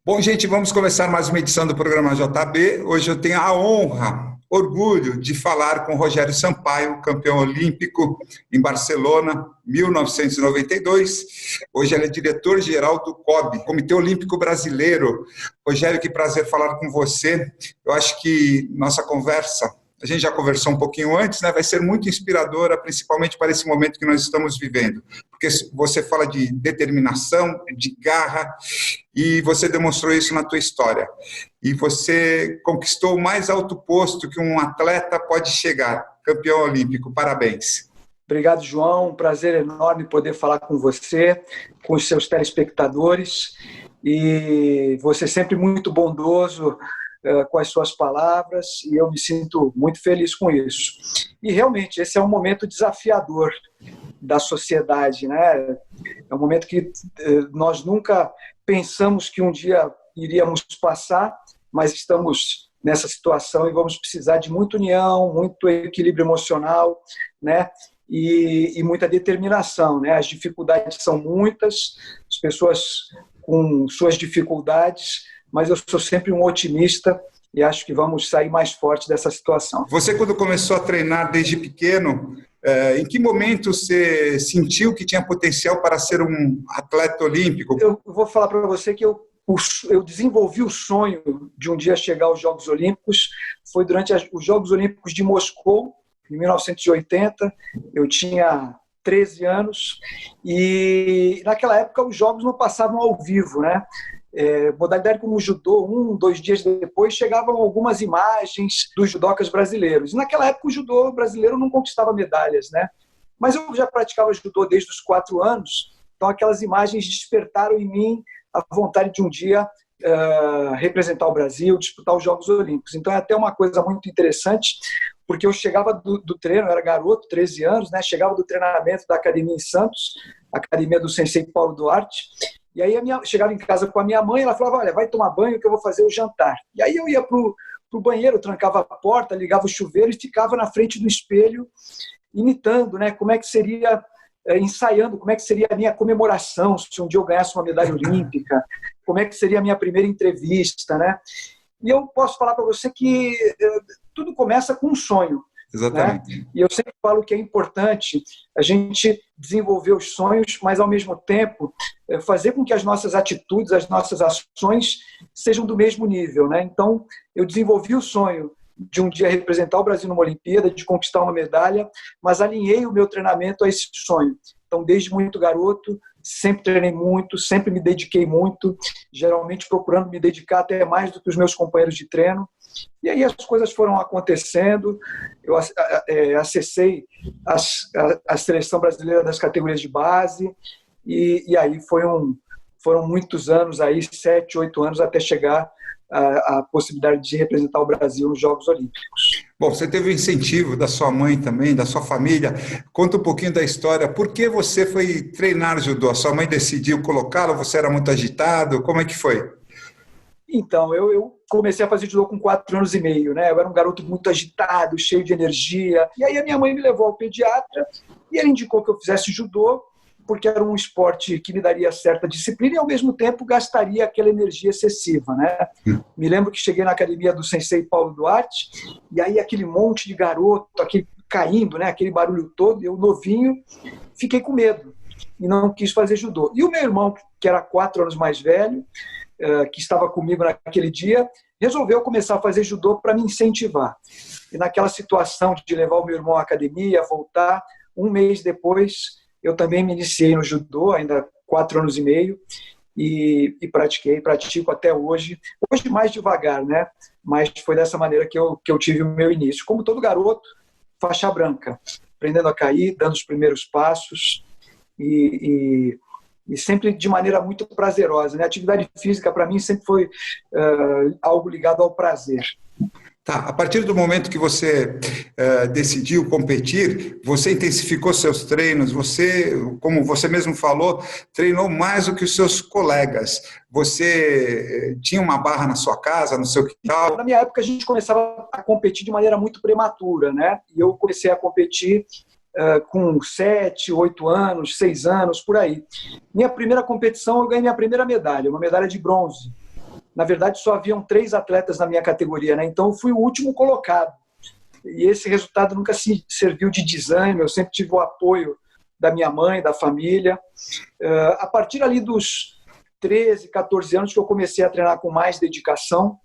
Bom, gente, vamos começar mais uma edição do programa JB. Hoje eu tenho a honra, orgulho de falar com Rogério Sampaio, campeão olímpico em Barcelona, 1992. Hoje ele é diretor-geral do COB, Comitê Olímpico Brasileiro. Rogério, que prazer falar com você. Eu acho que nossa conversa, a gente já conversou um pouquinho antes, né? Vai ser muito inspiradora, principalmente para esse momento que nós estamos vivendo. Porque você fala de determinação, de garra, e você demonstrou isso na tua história. E você conquistou o mais alto posto que um atleta pode chegar, campeão olímpico. Parabéns. Obrigado, João. Um prazer enorme poder falar com você, com os seus telespectadores. E você sempre muito bondoso com as suas palavras, e eu me sinto muito feliz com isso. E realmente, esse é um momento desafiador da sociedade, né? É um momento que nós nunca pensamos que um dia iríamos passar, mas estamos nessa situação e vamos precisar de muita união, muito equilíbrio emocional, né? E muita determinação, né? As dificuldades são muitas, as pessoas com suas dificuldades, mas eu sou sempre um otimista e acho que vamos sair mais forte dessa situação. Você, quando começou a treinar desde pequeno, em que momento você sentiu que tinha potencial para ser um atleta olímpico? Eu vou falar para você que eu desenvolvi o sonho de um dia chegar aos Jogos Olímpicos. Foi durante os Jogos Olímpicos de Moscou, em 1980. Eu tinha 13 anos e naquela época os Jogos não passavam ao vivo, né? Modalidade como o judô, 2 dias depois chegavam algumas imagens dos judocas brasileiros. E naquela época o judô brasileiro não conquistava medalhas, né? Mas eu já praticava judô desde os 4 anos, então aquelas imagens despertaram em mim a vontade de um dia representar o Brasil, disputar os Jogos Olímpicos. Então é até uma coisa muito interessante, porque eu chegava do treino, eu era garoto, 13 anos, né? Chegava do treinamento da academia em Santos, academia do Sensei Paulo Duarte, e aí chegava em casa com a minha mãe, ela falava, olha, vai tomar banho que eu vou fazer o jantar. E aí eu ia pro banheiro, trancava a porta, ligava o chuveiro e ficava na frente do espelho, imitando, né, como é que seria, ensaiando, como é que seria a minha comemoração se um dia eu ganhasse uma medalha olímpica, como é que seria a minha primeira entrevista, né? E eu posso falar para você que tudo começa com um sonho. Exatamente. Né? E eu sempre falo que é importante a gente desenvolver os sonhos, mas ao mesmo tempo fazer com que as nossas atitudes, as nossas ações sejam do mesmo nível, né? Então, eu desenvolvi o sonho de um dia representar o Brasil numa Olimpíada, de conquistar uma medalha, mas alinhei o meu treinamento a esse sonho. Então, desde muito garoto, sempre treinei muito, sempre me dediquei muito, geralmente procurando me dedicar até mais do que os meus companheiros de treino. E aí as coisas foram acontecendo, eu acessei a seleção brasileira das categorias de base, e aí foram muitos anos, aí, 7, 8 anos, até chegar a possibilidade de representar o Brasil nos Jogos Olímpicos. Bom, você teve o incentivo da sua mãe também, da sua família. Conta um pouquinho da história. Por que você foi treinar judô? A sua mãe decidiu colocá-lo? Você era muito agitado? Como é que foi? Então, eu comecei a fazer judô com 4 anos e meio, né? Eu era um garoto muito agitado, cheio de energia. E aí a minha mãe me levou ao pediatra e ele indicou que eu fizesse judô porque era um esporte que me daria certa disciplina e, ao mesmo tempo, gastaria aquela energia excessiva, né? Me lembro que cheguei na academia do Sensei Paulo Duarte e aí aquele monte de garoto, aquele caindo, né? Aquele barulho todo, eu novinho, fiquei com medo e não quis fazer judô. E o meu irmão, que era 4 anos mais velho, que estava comigo naquele dia, resolveu começar a fazer judô para me incentivar. E naquela situação de levar o meu irmão à academia, voltar, 1 mês depois, eu também me iniciei no judô, ainda 4 anos e meio, e pratico até hoje. Hoje mais devagar, né? Mas foi dessa maneira que eu tive o meu início. Como todo garoto, faixa branca, aprendendo a cair, dando os primeiros passos e sempre de maneira muito prazerosa, né? A atividade física, para mim, sempre foi algo ligado ao prazer. Tá. A partir do momento que você decidiu competir, você intensificou seus treinos, você, como você mesmo falou, treinou mais do que os seus colegas. Você tinha uma barra na sua casa, no seu quintal? Na minha época, a gente começava a competir de maneira muito prematura, né? E eu comecei a competir com 7, 8 anos, 6 anos, por aí. Minha primeira competição, eu ganhei minha primeira medalha, uma medalha de bronze. Na verdade, só haviam 3 atletas na minha categoria, né? Então eu fui o último colocado. E esse resultado nunca se serviu de desânimo, eu sempre tive o apoio da minha mãe, da família. A partir ali dos 13, 14 anos que eu comecei a treinar com mais dedicação,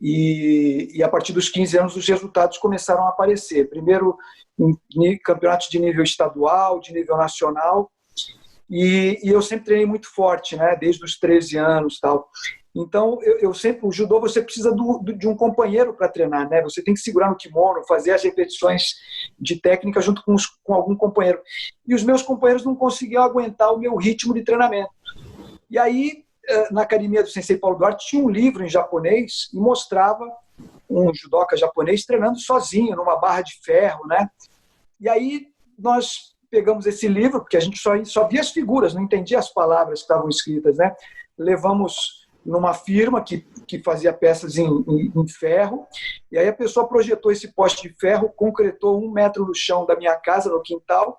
e a partir dos 15 anos os resultados começaram a aparecer. Primeiro em campeonatos de nível estadual, de nível nacional, e eu sempre treinei muito forte, né? Desde os 13 anos, tal. Então, o judô, você precisa de um companheiro para treinar, né? Você tem que segurar no kimono, fazer as repetições de técnica junto com algum companheiro. E os meus companheiros não conseguiam aguentar o meu ritmo de treinamento. E aí, na academia do Sensei Paulo Duarte, tinha um livro em japonês e mostrava um judoca japonês treinando sozinho, numa barra de ferro, né? E aí, nós pegamos esse livro, porque a gente só via as figuras, não entendia as palavras que estavam escritas, né? Levamos numa firma que fazia peças em ferro, e aí a pessoa projetou esse poste de ferro, concretou 1 metro no chão da minha casa, no quintal,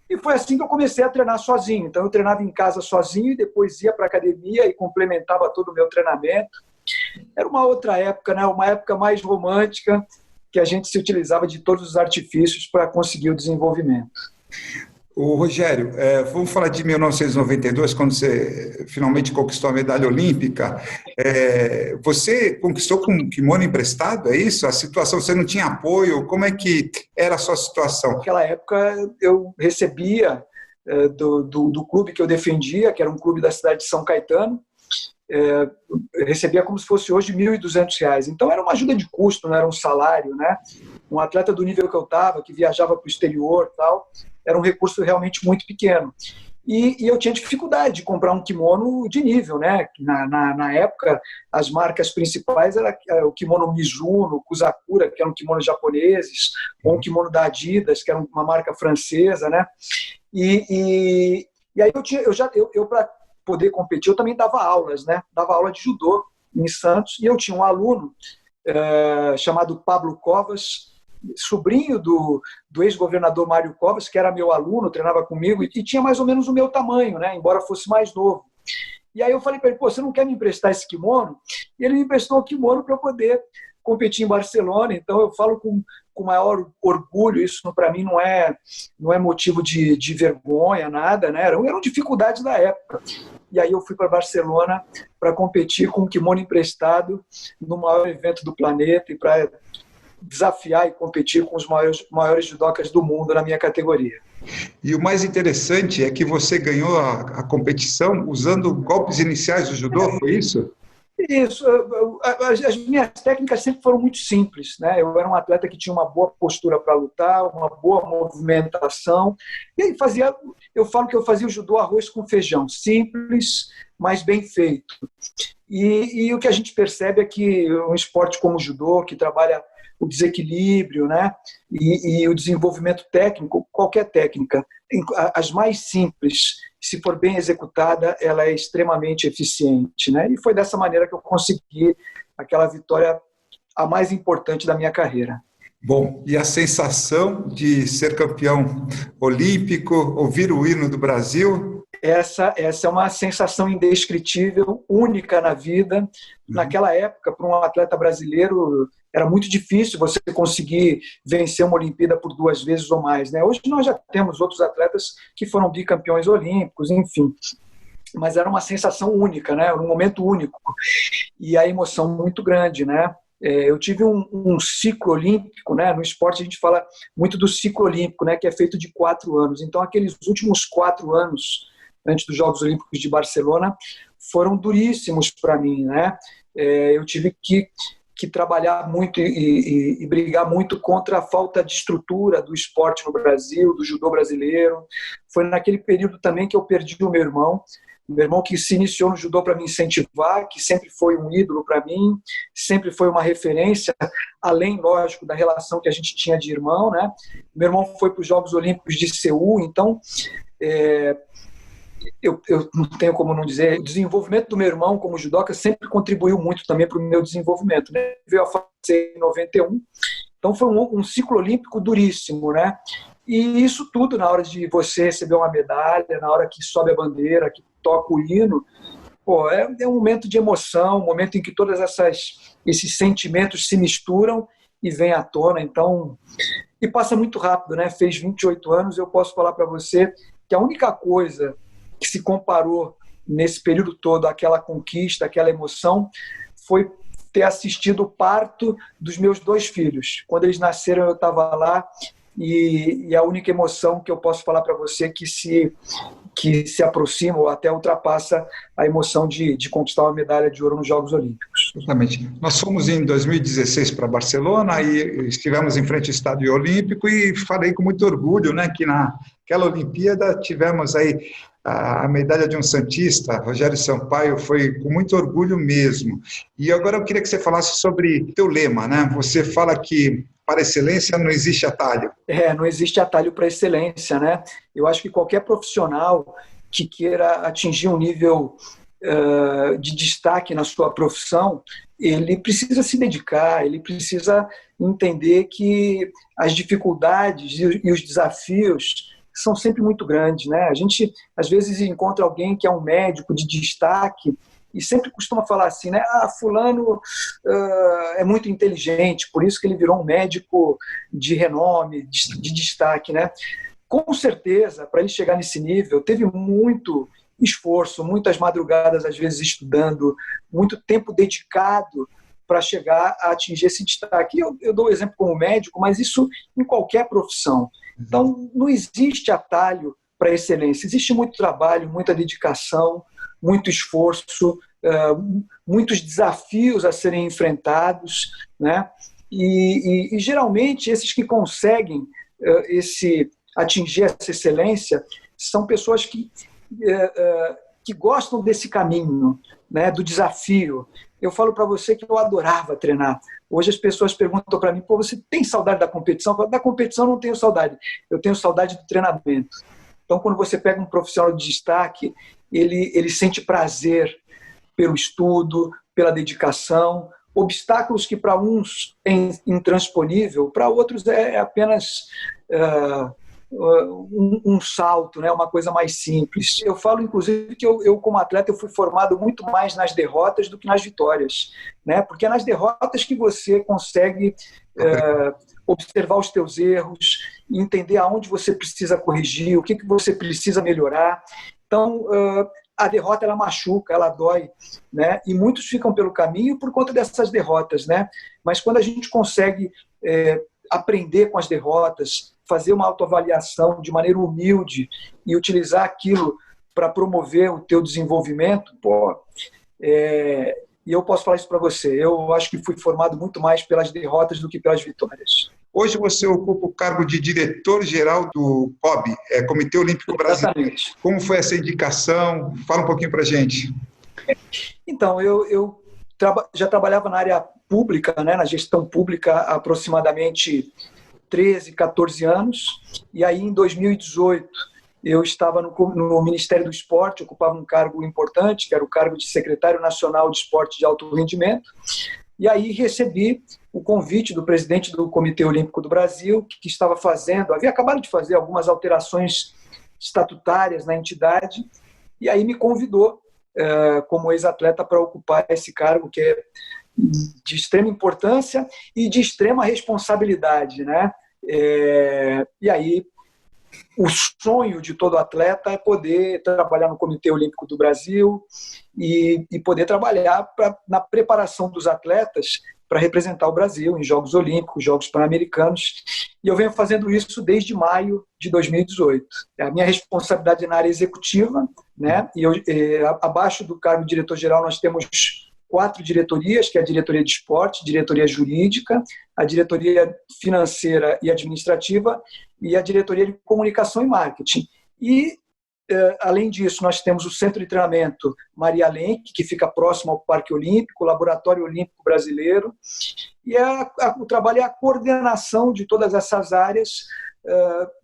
e foi assim que eu comecei a treinar sozinho. Então eu treinava em casa sozinho, e depois ia para a academia e complementava todo o meu treinamento. Era uma outra época, né? Uma época mais romântica, que a gente se utilizava de todos os artifícios para conseguir o desenvolvimento. O Rogério, vamos falar de 1992, quando você finalmente conquistou a medalha olímpica. Você conquistou com um kimono emprestado, é isso? A situação, você não tinha apoio? Como é que era a sua situação? Naquela época, eu recebia do clube que eu defendia, que era um clube da cidade de São Caetano, recebia como se fosse hoje R$ 1.200. Então era uma ajuda de custo, não era um salário, né? Um atleta do nível que eu estava, que viajava para o exterior, tal, era um recurso realmente muito pequeno. E eu tinha dificuldade de comprar um kimono de nível, né? Na época, as marcas principais eram o kimono Mizuno, Kusakura, que eram kimonos japoneses, ou um kimono da Adidas, que era uma marca francesa, né? E aí eu para poder competir, eu também dava aulas, né? Dava aula de judô em Santos, e eu tinha um aluno chamado Pablo Covas, sobrinho do ex-governador Mário Covas, que era meu aluno, treinava comigo, e tinha mais ou menos o meu tamanho, né? Embora fosse mais novo. E aí eu falei para ele, você não quer me emprestar esse kimono? E ele me emprestou o kimono para eu poder competir em Barcelona. Então eu falo com maior orgulho, isso para mim não é motivo de vergonha, nada, né? Eram dificuldades da época. E aí eu fui para Barcelona para competir com um kimono emprestado no maior evento do planeta e para desafiar e competir com os maiores judocas do mundo na minha categoria. E o mais interessante é que você ganhou a competição usando golpes iniciais do judô, foi isso? Isso. As minhas técnicas sempre foram muito simples, né? Eu era um atleta que tinha uma boa postura para lutar, uma boa movimentação, e aí eu falo que eu fazia o judô arroz com feijão, simples, mas bem feito. E o que a gente percebe é que um esporte como o judô, que trabalha o desequilíbrio, né? E o desenvolvimento técnico, qualquer técnica, as mais simples, se for bem executada, ela é extremamente eficiente, né? E foi dessa maneira que eu consegui aquela vitória, a mais importante da minha carreira. Bom, e a sensação de ser campeão olímpico, ouvir o hino do Brasil? Essa é uma sensação indescritível, única na vida. Naquela época, para um atleta brasileiro, era muito difícil você conseguir vencer uma Olimpíada por 2 vezes ou mais, né? Hoje nós já temos outros atletas que foram bicampeões olímpicos, enfim. Mas era uma sensação única, né? Era um momento único. E a emoção muito grande, né? Eu tive um ciclo olímpico, né? No esporte a gente fala muito do ciclo olímpico, né? Que é feito de 4 anos. Então, aqueles últimos 4 anos antes dos Jogos Olímpicos de Barcelona foram duríssimos para mim, né? Eu tive que trabalhar muito e brigar muito contra a falta de estrutura do esporte no Brasil, do judô brasileiro. Foi naquele período também que eu perdi o meu irmão que se iniciou no judô para me incentivar, que sempre foi um ídolo para mim, sempre foi uma referência, além, lógico, da relação que a gente tinha de irmão, né? Meu irmão foi para os Jogos Olímpicos de Seul, então eu não tenho como não dizer, o desenvolvimento do meu irmão como judoca sempre contribuiu muito também para o meu desenvolvimento, né? Ele veio a falecer em 91, então foi um ciclo olímpico duríssimo, né? E isso tudo, na hora de você receber uma medalha, na hora que sobe a bandeira, que toca o hino, é um momento de emoção, um momento em que todos esses sentimentos se misturam e vêm à tona. Então, e passa muito rápido, né? Fez 28 anos, eu posso falar para você que a única coisa que se comparou nesse período todo àquela conquista, àquela emoção, foi ter assistido o parto dos meus 2 filhos. Quando eles nasceram, eu estava lá, e a única emoção que eu posso falar para você que se aproxima ou até ultrapassa a emoção de conquistar uma medalha de ouro nos Jogos Olímpicos. Exatamente. Nós fomos em 2016 para Barcelona e estivemos em frente ao Estádio Olímpico e falei com muito orgulho, né, que naquela Olimpíada tivemos aí a medalha de um santista, Rogério Sampaio, foi com muito orgulho mesmo. E agora eu queria que você falasse sobre teu lema, né? Você fala que para excelência não existe atalho. Não existe atalho para excelência, né? Eu acho que qualquer profissional que queira atingir um nível de destaque na sua profissão, ele precisa se dedicar, ele precisa entender que as dificuldades e os desafios são sempre muito grandes, né? A gente, às vezes, encontra alguém que é um médico de destaque e sempre costuma falar assim, né? Fulano é muito inteligente, por isso que ele virou um médico de renome, de destaque, né? Com certeza, para ele chegar nesse nível, teve muito esforço, muitas madrugadas, às vezes, estudando, muito tempo dedicado para chegar a atingir esse destaque. Eu dou o exemplo como médico, mas isso em qualquer profissão. Então, não existe atalho para a excelência. Existe muito trabalho, muita dedicação, muito esforço, muitos desafios a serem enfrentados, né? E geralmente, esses que conseguem atingir essa excelência são pessoas que gostam desse caminho, né, do desafio. Eu falo para você que eu adorava treinar. Hoje as pessoas perguntam para mim, você tem saudade da competição? Eu falo, da competição eu não tenho saudade, eu tenho saudade do treinamento. Então, quando você pega um profissional de destaque, ele sente prazer pelo estudo, pela dedicação, obstáculos que para uns é intransponível, para outros é apenas um salto, né? Uma coisa mais simples. Eu falo, inclusive, que eu como atleta, eu fui formado muito mais nas derrotas do que nas vitórias, né? Porque é nas derrotas que você consegue observar os teus erros, entender aonde você precisa corrigir, o que você precisa melhorar. Então, a derrota, ela machuca, ela dói, né? E muitos ficam pelo caminho por conta dessas derrotas, né? Mas quando a gente consegue aprender com as derrotas, fazer uma autoavaliação de maneira humilde e utilizar aquilo para promover o teu desenvolvimento, e eu posso falar isso para você, eu acho que fui formado muito mais pelas derrotas do que pelas vitórias. Hoje você ocupa o cargo de diretor-geral do COB, Comitê Olímpico Brasileiro. Exatamente. Como foi essa indicação? Fala um pouquinho para a gente. Então, eu já trabalhava na área pública, né, na gestão pública, há aproximadamente 13, 14 anos, e aí em 2018 eu estava no Ministério do Esporte, ocupava um cargo importante, que era o cargo de secretário nacional de esporte de alto rendimento, e aí recebi o convite do presidente do Comitê Olímpico do Brasil, que havia acabado de fazer algumas alterações estatutárias na entidade, e aí me convidou como ex-atleta para ocupar esse cargo que é de extrema importância e de extrema responsabilidade, né? E aí o sonho de todo atleta é poder trabalhar no Comitê Olímpico do Brasil e poder trabalhar na preparação dos atletas para representar o Brasil em Jogos Olímpicos, Jogos Pan-Americanos, e eu venho fazendo isso desde maio de 2018. A minha responsabilidade é na área executiva, né? E abaixo do cargo de diretor-geral nós temos 4 diretorias, que é a diretoria de esporte, diretoria jurídica, a diretoria financeira e administrativa e a diretoria de comunicação e marketing. E, além disso, nós temos o Centro de Treinamento Maria Lenk, que fica próximo ao Parque Olímpico, o Laboratório Olímpico Brasileiro, e o trabalho é a coordenação de todas essas áreas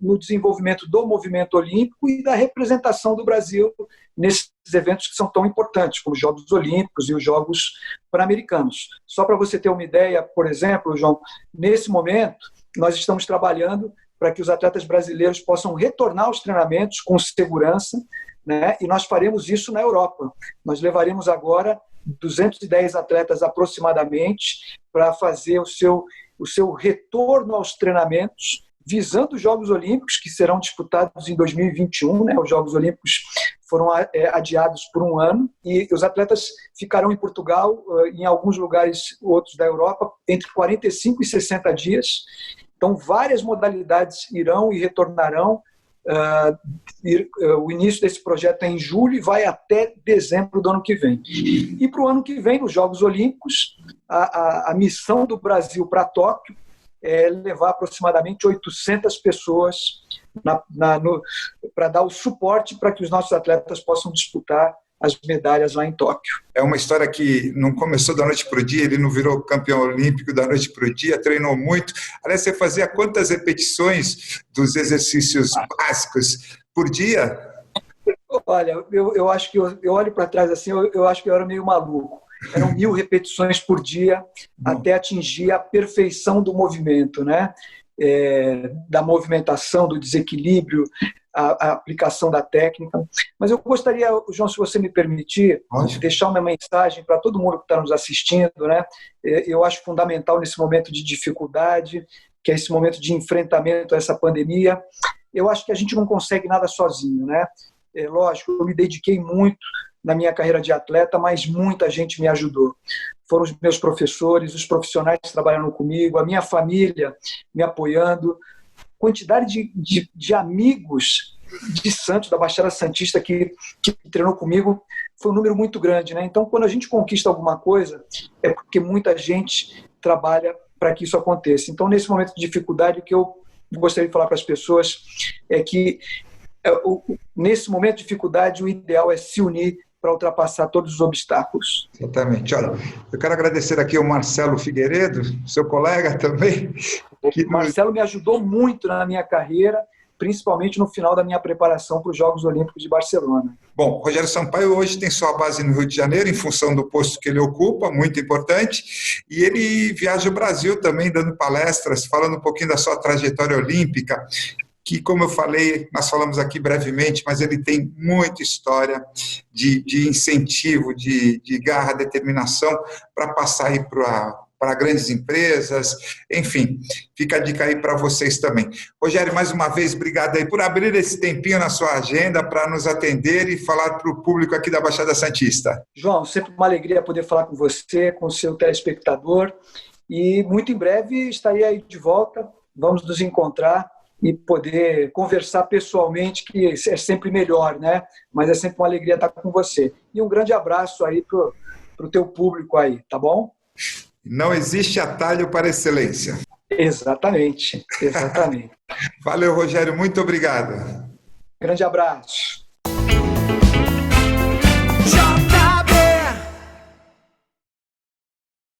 no desenvolvimento do movimento olímpico e da representação do Brasil nesses eventos que são tão importantes, como os Jogos Olímpicos e os Jogos Pan-Americanos. Só para você ter uma ideia, por exemplo, João, nesse momento nós estamos trabalhando para que os atletas brasileiros possam retornar aos treinamentos com segurança, né? E nós faremos isso na Europa. Nós levaremos agora 210 atletas aproximadamente para fazer o seu retorno aos treinamentos, visando os Jogos Olímpicos, que serão disputados em 2021, né? Os Jogos Olímpicos foram adiados por um ano, e os atletas ficarão em Portugal, em alguns lugares outros da Europa, entre 45 e 60 dias. Então, várias modalidades irão e retornarão. O início desse projeto é em julho e vai até dezembro do ano que vem. E para o ano que vem, nos Jogos Olímpicos, a missão do Brasil para Tóquio é levar aproximadamente 800 pessoas para dar o suporte para que os nossos atletas possam disputar as medalhas lá em Tóquio. É uma história que não começou da noite para o dia, ele não virou campeão olímpico da noite para o dia, treinou muito. Aliás, você fazia quantas repetições dos exercícios básicos por dia? Olha, eu acho que eu olho para trás assim, eu acho que eu era meio maluco. Eram 1000 repetições por dia até atingir a perfeição do movimento, né? Da movimentação, do desequilíbrio, a aplicação da técnica. Mas eu gostaria, João, se você me permitir, deixar uma mensagem para todo mundo que está nos assistindo, né? Eu acho fundamental nesse momento de dificuldade, que é esse momento de enfrentamento a essa pandemia. Eu acho que a gente não consegue nada sozinho, né? Lógico, eu me dediquei muito na minha carreira de atleta, mas muita gente me ajudou. Foram os meus professores, os profissionais que trabalharam comigo, a minha família me apoiando, quantidade de amigos de Santos, da Baixada Santista, que treinou comigo, foi um número muito grande, né? Então, quando a gente conquista alguma coisa, é porque muita gente trabalha para que isso aconteça. Então, nesse momento de dificuldade, o que eu gostaria de falar para as pessoas é que, nesse momento de dificuldade, o ideal é se unir para ultrapassar todos os obstáculos. Exatamente. Olha, eu quero agradecer aqui ao Marcelo Figueiredo, seu colega também. O Marcelo me ajudou muito na minha carreira, principalmente no final da minha preparação para os Jogos Olímpicos de Barcelona. Bom, Rogério Sampaio hoje tem sua base no Rio de Janeiro, em função do posto que ele ocupa, muito importante, e ele viaja o Brasil também, dando palestras, falando um pouquinho da sua trajetória olímpica, que, como eu falei, nós falamos aqui brevemente, mas ele tem muita história de incentivo, de garra, determinação para passar aí para grandes empresas, enfim, fica a dica aí para vocês também. Rogério, mais uma vez, obrigado aí por abrir esse tempinho na sua agenda para nos atender e falar para o público aqui da Baixada Santista. João, sempre uma alegria poder falar com você, com o seu telespectador, e muito em breve estarei aí de volta, vamos nos encontrar e poder conversar pessoalmente, que é sempre melhor, né? Mas é sempre uma alegria estar com você. E um grande abraço aí pro teu público aí, tá bom? Não existe atalho para excelência. Exatamente. Valeu, Rogério, muito obrigado. Grande abraço.